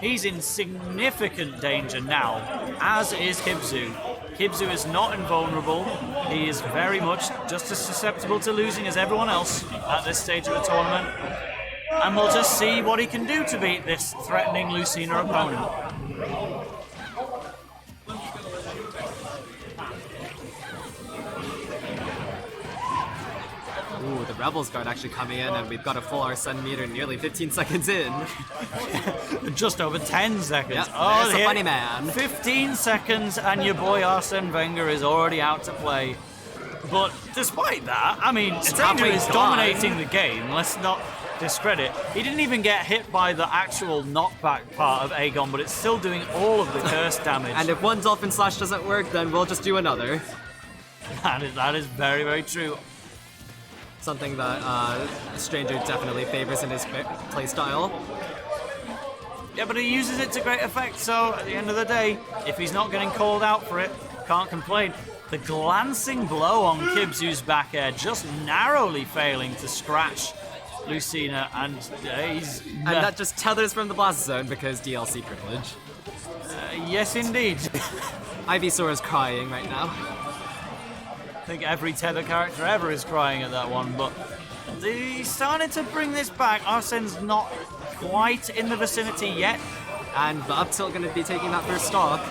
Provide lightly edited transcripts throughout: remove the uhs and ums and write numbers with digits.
He's in significant danger now, as is Kibzu. Kibzu is not invulnerable. He is very much just as susceptible to losing as everyone else at this stage of the tournament. And we'll just see what he can do to beat this threatening Lucina opponent. Ooh, the Rebels guard actually coming in, and we've got a full Arsene meter nearly 15 seconds in. Just over 10 seconds. Yep, oh, there's a funny man. 15 seconds, and your boy Arsene Wenger is already out to play. But despite that, I mean, Stranger is dominating the game. Let's not discredit. He didn't even get hit by the actual knockback part of Aegon, but it's still doing all of the curse damage. And if one Dolphin Slash doesn't work, then we'll just do another. That is very, very true. Something that Stranger definitely favors in his playstyle. Yeah, but he uses it to great effect, so at the end of the day, if he's not getting called out for it, can't complain. The glancing blow on Kibzu's back air, just narrowly failing to scratch Lucina, and he's... And that just tethers from the boss zone because DLC privilege. Yes, indeed. Ivysaur is crying right now. I think every tether character ever is crying at that one, but he's starting to bring this back. Arsene's not quite in the vicinity yet. And the up tilt going to be taking that first stock.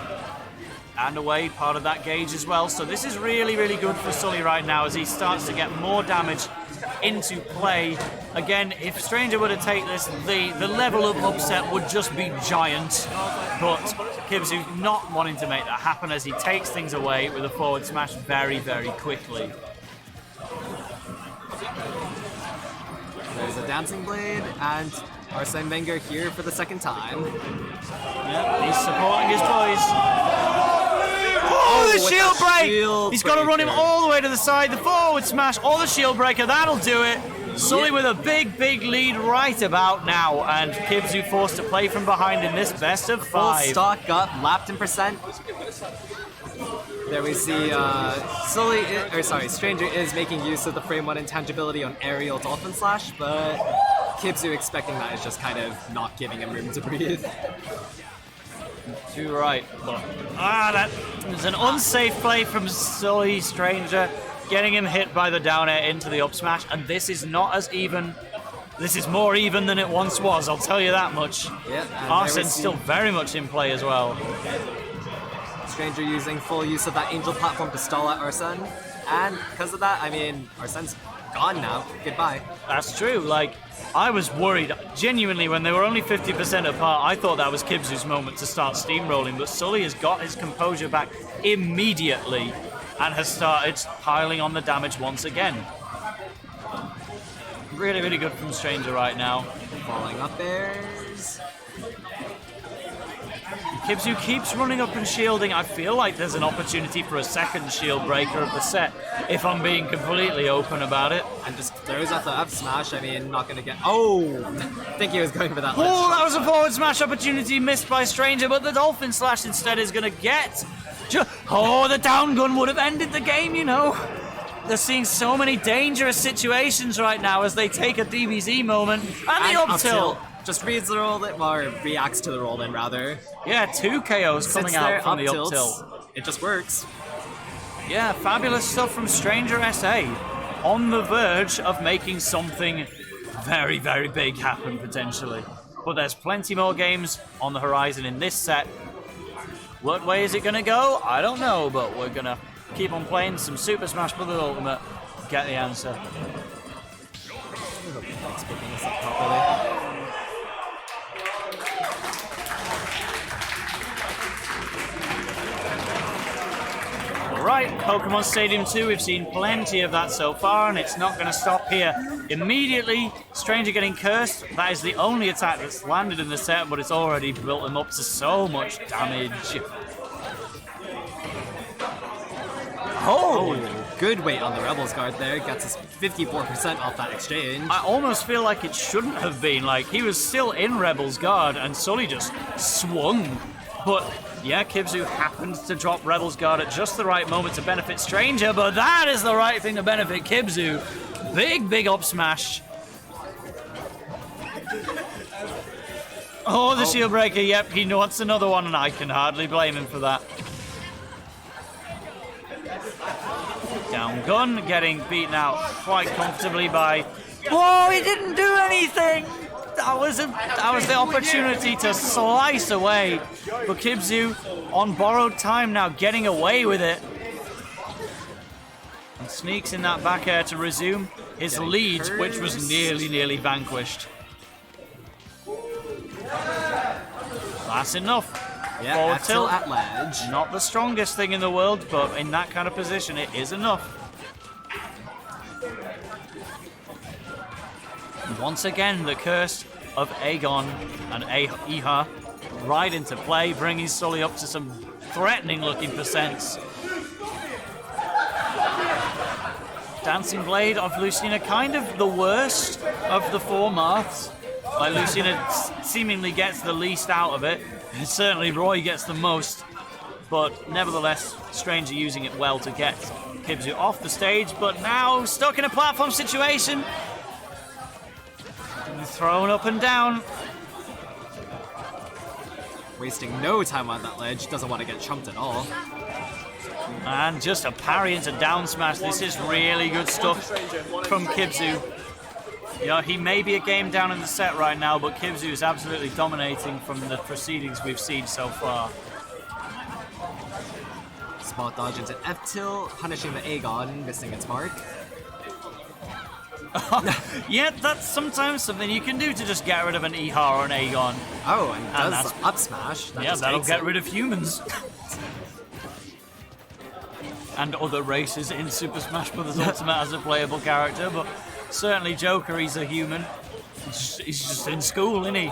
And away, part of that gauge as well. So this is really, really good for Sully right now as he starts to get more damage into play. Again, if Stranger were to take this, the level of upset would just be giant. But Kibzu not wanting to make that happen as he takes things away with a forward smash very, very quickly. There's a Dancing Blade, and Arsene Wenger here for the second time. Yep, he's supporting his boys. Oh, the shield break! He's got to run him all the way to the side. The forward smash or the shield breaker, that'll do it. Sully with a big, big lead right about now, and Kibzu forced to play from behind in this best of 5. Full stock up, lapped in percent. There we see Stranger is making use of the frame 1 intangibility on aerial Dolphin Slash, but Kibzu expecting that is just kind of not giving him room to breathe. Too right. But, that was an unsafe play from Sully Stranger, getting him hit by the down air into the up smash, and this is not as even. This is more even than it once was, I'll tell you that much. Yeah, Arsene's still very much in play as well. Stranger using full use of that Angel platform to stall out Arsene, and because of that, I mean, Arsene's gone now. Goodbye. That's true. Like, I was worried, genuinely, when they were only 50% apart. I thought that was Kibzu's moment to start steamrolling, but Sully has got his composure back immediately and has started piling on the damage once again. Really, really good from Stranger right now. Falling up airs. Kibzu keeps running up and shielding. I feel like there's an opportunity for a second shield breaker of the set, if I'm being completely open about it. And just throws out the up smash. I mean, not going to get... Oh! I think he was going for that. Oh, that was a forward smash opportunity missed by Stranger, but the Dolphin Slash instead is going to get... Oh, the down gun would have ended the game, you know. They're seeing so many dangerous situations right now as they take a DBZ moment. And the up tilt. Just reads the roll in, or reacts to the roll in, rather. Yeah, 2 KOs coming out from the up tilt. It just works. Yeah, fabulous stuff from Stranger SA. On the verge of making something very, very big happen, potentially. But there's plenty more games on the horizon in this set. What way is it going to go? I don't know, but we're going to keep on playing some Super Smash Bros. Ultimate. Get the answer. Picking this up properly. Alright, Pokemon Stadium 2, we've seen plenty of that so far, and it's not going to stop here. Immediately, Stranger getting cursed. That is the only attack that's landed in the set, but it's already built him up to so much damage. Oh! Good weight on the Rebels guard there. Gets us 54% off that exchange. I almost feel like it shouldn't have been. Like, he was still in Rebels guard, and Sully just swung. But... yeah, Kibzu happened to drop Rebel's Guard at just the right moment to benefit Stranger, but that is the right thing to benefit Kibzu. Big, big up smash. Oh, the shield breaker, yep, he wants another one, and I can hardly blame him for that. Down gun, getting beaten out quite comfortably by... Whoa, he didn't do anything! That was the opportunity to slice away. But Kibzu, on borrowed time now, getting away with it. And sneaks in that back air to resume his lead, which was nearly vanquished. That's enough. Yeah, Forward tilt at ledge. Not the strongest thing in the world, but in that kind of position, it is enough. And once again, the curse of Aegon and Iha right into play, bringing Sully up to some threatening-looking percents. Dancing Blade of Lucina, kind of the worst of the four Marths. Like, Lucina seemingly gets the least out of it. And certainly Roy gets the most. But nevertheless, Stranger using it well to get Kibzu off the stage. But now stuck in a platform situation. Thrown up and down. Wasting no time on that ledge. Doesn't want to get chumped at all. And just a parry into down smash. This is really good stuff from Kibzu. You know, he may be a game down in the set right now, but Kibzu is absolutely dominating from the proceedings we've seen so far. Spot dodge into F-tilt, punishing the Aegon, missing its mark. Yeah, that's sometimes something you can do to just get rid of an Iha or an Aegon. Oh, and does up smash. Yeah, that'll get rid of humans. And other races in Super Smash Bros. Ultimate as a playable character, but certainly Joker, he's a human. He's just in school, isn't he?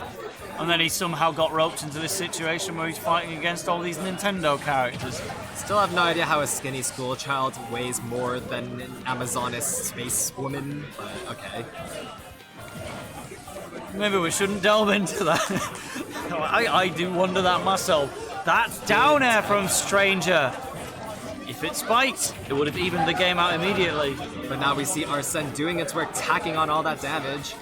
And then he somehow got roped into this situation where he's fighting against all these Nintendo characters. Still have no idea how a skinny school child weighs more than an Amazoness space woman, but okay. Maybe we shouldn't delve into that. I do wonder that myself. That's down air from Stranger. If it spiked, it would have evened the game out immediately. But now we see Arsene doing its work, tacking on all that damage.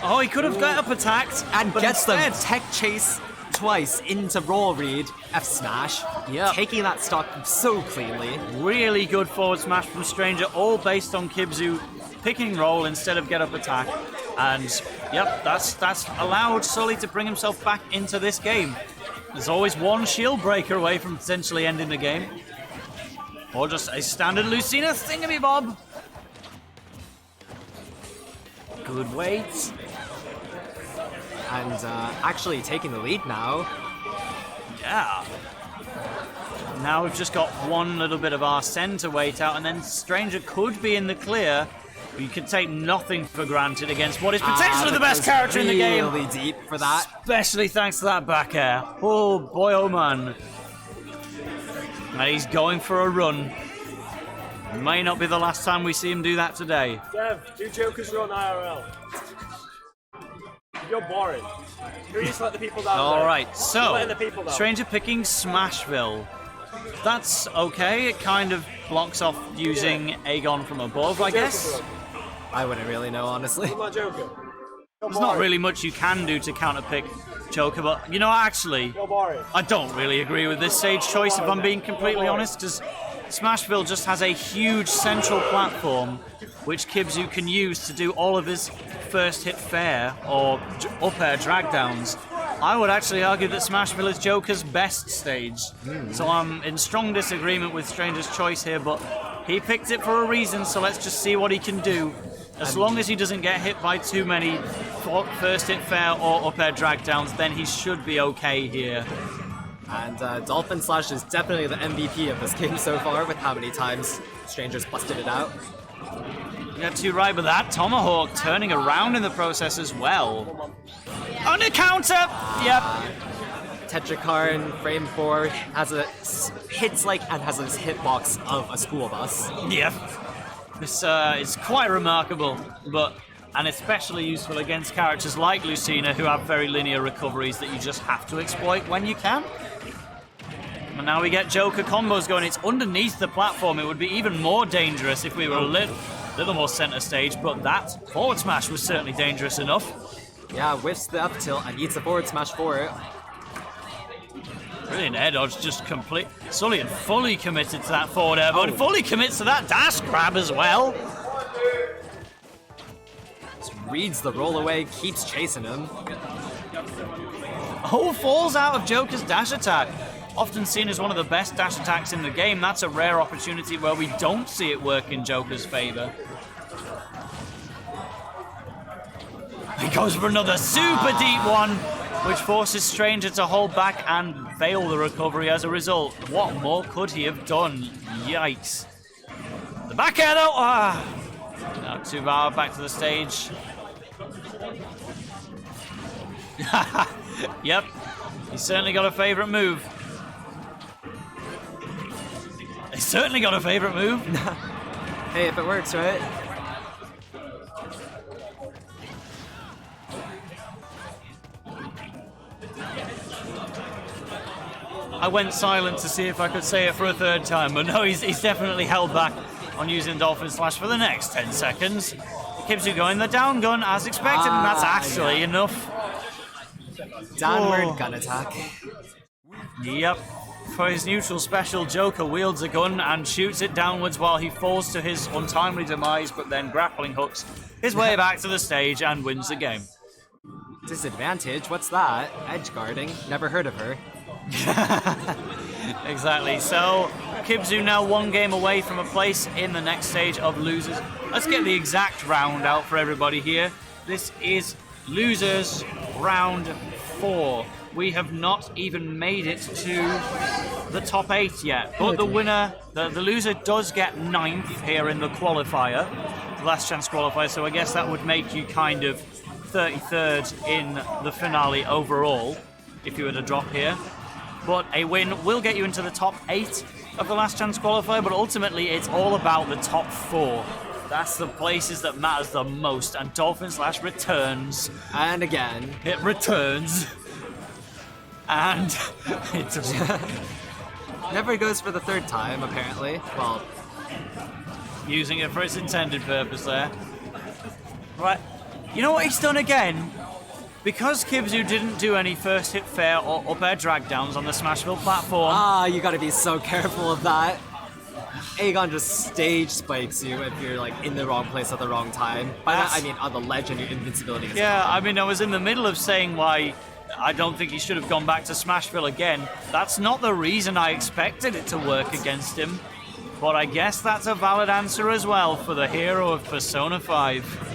Oh, he could have got up attacked, and but gets instead, the tech chase twice into roll read, F smash, taking that stock so cleanly. Really good forward smash from Stranger, all based on Kibzu picking roll instead of get up attack. And yep, that's allowed Sully to bring himself back into this game. There's always one shield breaker away from potentially ending the game. Or just a standard Lucina thingamy-bob. Good weight. And actually taking the lead now. Yeah. Now we've just got one little bit of Arsene to wait out, and then Stranger could be in the clear. But you can take nothing for granted against what is potentially the best character in the game. Really deep for that. Especially thanks to that back air. Oh boy, oh man. And he's going for a run. May not be the last time we see him do that today. Dev, do Joker's run IRL. You're boring. You're used to let the people down. Alright, so the people down. Stranger picking Smashville. That's okay, it kind of blocks off using Aegon from above, I guess. I wouldn't really know, honestly. My Joker. There's not really much you can do to counterpick Joker, but you know, actually, I don't really agree with this sage choice if I'm being completely honest, because Smashville just has a huge central platform which Kibzu can use to do all of his first hit fair or up air drag downs. I would actually argue that Smashville is Joker's best stage. So I'm in strong disagreement with Stranger's choice here, but he picked it for a reason, so let's just see what he can do. As long as he doesn't get hit by too many first hit fair or up air drag downs, then he should be okay here. And Dolphin Slash is definitely the MVP of this game so far, with how many times Stranger's busted it out. You got two right, but that Tomahawk turning around in the process as well. On a counter! Yep. Tetrakarn, frame 4, hits like and has this hitbox of a school bus. Yep. This is quite remarkable, and especially useful against characters like Lucina, who have very linear recoveries that you just have to exploit when you can. And now we get Joker combos going. It's underneath the platform. It would be even more dangerous if we were little more center stage, but that forward smash was certainly dangerous enough. Yeah, whiffs the up tilt and eats a forward smash for it. Brilliant air dodge, just complete. Sully had fully committed to that forward air, but fully commits to that dash grab as well. Just reads the roll away, keeps chasing him. Oh, falls out of Joker's dash attack. Often seen as one of the best dash attacks in the game. That's a rare opportunity where we don't see it work in Joker's favor. He goes for another super deep one, which forces Stranger to hold back and fail the recovery as a result. What more could he have done? Yikes. The back air though! Now Tuvar back to the stage. Yep, he's certainly got a favorite move. He's certainly got a favorite move. Hey, if it works, right? I went silent to see if I could say it for a third time, but no, he's definitely held back on using Dolphin Slash for the next 10 seconds. Kibzu going the down gun as expected, and that's actually enough. Downward gun attack. Yep. For his neutral special, Joker wields a gun and shoots it downwards while he falls to his untimely demise, but then grappling hooks his way back to the stage and wins the game. Disadvantage? What's that? Edge guarding? Never heard of her. Exactly. So Kibzu now one game away from a place in the next stage of losers. Let's get the exact round out for everybody here. This is losers round 4. We have not even made it to the top 8 yet, but the winner, the loser does get 9th here in the qualifier, the Last Chance Qualifier, so I guess that would make you kind of 33rd in the finale overall if you were to drop here. But a win will get you into the top 8 of the Last Chance Qualifier, but ultimately it's all about the top 4. That's the places that matters the most, and Dolphin Slash returns. And again. It returns. And it never goes for the third time, apparently. Well, using it for its intended purpose there. Right. You know what he's done again? Because Kibzu didn't do any first hit fair or up air drag downs on the Smashville platform. You gotta be so careful of that. Aegon just stage spikes you if you're like in the wrong place at the wrong time. By that I mean on the ledge and your invincibility is yeah, gone. I mean I was in the middle of saying why I don't think he should have gone back to Smashville again. That's not the reason I expected it to work against him. But I guess that's a valid answer as well for the hero of Persona 5.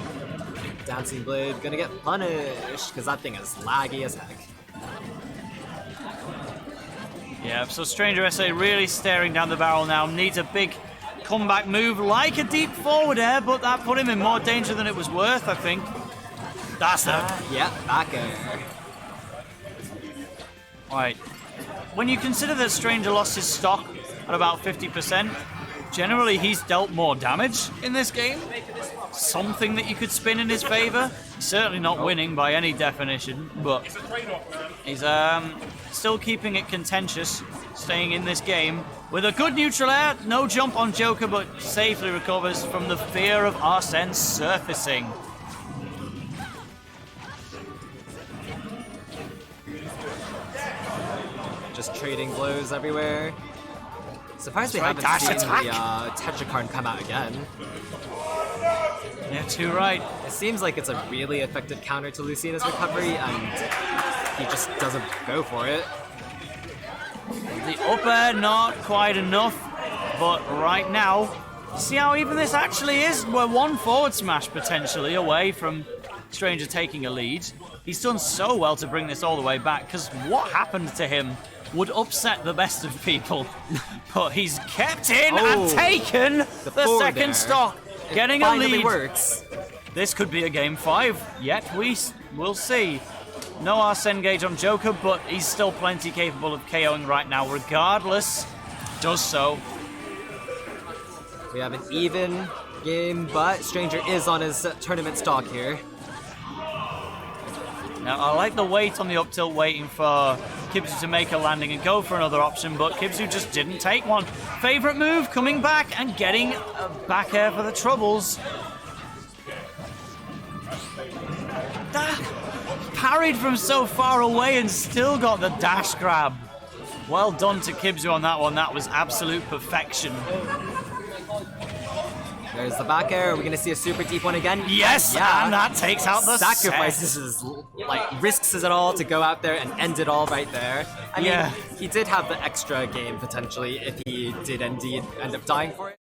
Dancing Blade gonna get punished because that thing is laggy as heck. Yeah, so Stranger SA really staring down the barrel now. Needs a big comeback move like a deep forward air, but that put him in more danger than it was worth, I think. That's that. Yeah, back air. Right. When you consider that Stranger lost his stock at about 50%, generally he's dealt more damage in this game. Something that you could spin in his favor. He's certainly not winning by any definition, but he's still keeping it contentious, staying in this game with a good neutral air. No jump on Joker, but safely recovers from the fear of Arsene surfacing. Just trading blows everywhere. Surprised we That's haven't right, seen dash the Tetrakarn come out again. Yeah, too right. It seems like it's a really effective counter to Lucina's recovery, and he just doesn't go for it. The up air, not quite enough, but right now, see how even this actually is? We're one forward smash potentially away from Stranger taking a lead. He's done so well to bring this all the way back, because what happened to him would upset the best of people. But he's kept in and taken the second stock, getting a lead. Works. This could be a game 5, yet we'll see. No Arsene gauge on Joker, but he's still plenty capable of KOing right now, regardless. Does so. We have an even game, but Stranger is on his tournament stock here. Now, I like the wait on the up tilt, waiting for Kibzu to make a landing and go for another option, but Kibzu just didn't take one. Favorite move, coming back and getting a back air for the troubles. Parried from so far away and still got the dash grab. Well done to Kibzu on that one. That was absolute perfection. There's the back air. Are we going to see a super deep one again? Yes, yeah. and that takes out the sacrifices, like risks it all to go out there and end it all right there. I mean, he did have the extra game potentially if he did indeed end up dying for it.